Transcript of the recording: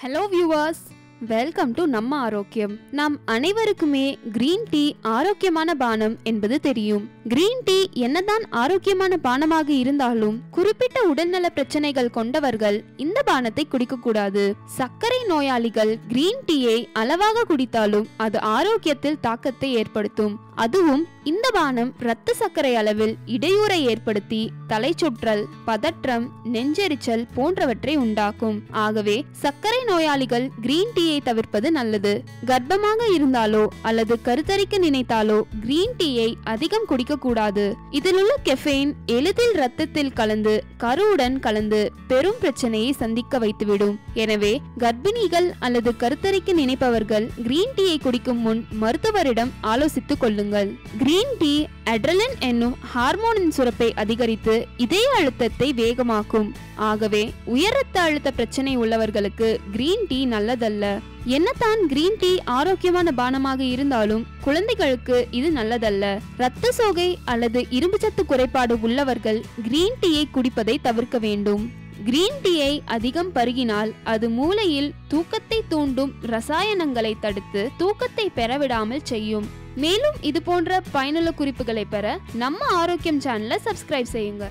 Hello viewers, welcome to நம்ம ஆரோக்கியம். நாம் அனைவருக்குமே கிரீன் டீ ஆரோக்கியமான பானம் என்பது தெரியும். கிரீன் டீ என்னதான் ஆரோக்கியமான பானமாக இருந்தாலும் குறிப்பிட்ட உடல்நல பிரச்சனைகள் கொண்டவர்கள் இந்த பானத்தை குடிக்க கூடாது. சர்க்கரை நோயாளிகள் கிரீன் டீயை அளவாக குடித்தாலும் அது ஆரோக்கியத்தில் தாக்கத்தை ஏற்படுத்தும். அதுவும் இந்த பானம் இரத்த சர்க்கரை அளவில் இடையூறை ஏற்படுத்தி தலைச்சுற்றல், பதற்றம், நெஞ்செரிச்சல் போன்றவற்றை உண்டாக்கும். ஆகவே சர்க்கரை நோயாளிகள் கிரீன் டீயை தவிர்ப்பது நல்லது. கர்ப்பமாக இருந்தாலோ அல்லது கருத்தரிக்க நினைத்தாலோ கிரீன் டீயை அதிகம் குடிக்க கூடாது. இதில் உள்ள கெஃபைன் எளிதில் ரத்தத்தில் கலந்து கருவுடன் கலந்து பெரும் பிரச்சனையை சந்திக்க வைத்துவிடும். எனவே கர்ப்பிணிகள் அல்லது கருத்தரிக்க நினைப்பவர்கள் கிரீன் டீயை குடிக்கும் முன் மருத்துவரிடம் ஆலோசித்துக் கொள்ளுங்கள். கிரீன் டீ அட்ரினலின் என்னும் ஹார்மோனின் சுரப்பை அதிகரித்து இதய அழுத்தத்தை வேகமாக்கும். ஆகவே உயர் ரத்த அழுத்த பிரச்சனை உள்ளவர்களுக்கு கிரீன் டீ நல்லதல்ல. என்னதான் கிரீன் டீ ஆரோக்கியமான பானமாக இருந்தாலும் குழந்தைகளுக்கு இது நல்லதல்ல. இரத்த சோகை அல்லது இரும்புச்சத்து குறைபாடு உள்ளவர்கள் கிரீன் டீயை குடிப்பதை தவிர்க்க வேண்டும். கிரீன் டீயை அதிகம் பருகினால் அது மூளையில் தூக்கத்தை தூண்டும் ரசாயனங்களை தடுத்து தூக்கத்தை பெறவிடாமல் செய்யும். மேலும் இது போன்ற பயனுள்ள குறிப்புகளை பெற நம்ம ஆரோக்கியம் சேனலை சப்ஸ்கிரைப் செய்யுங்க.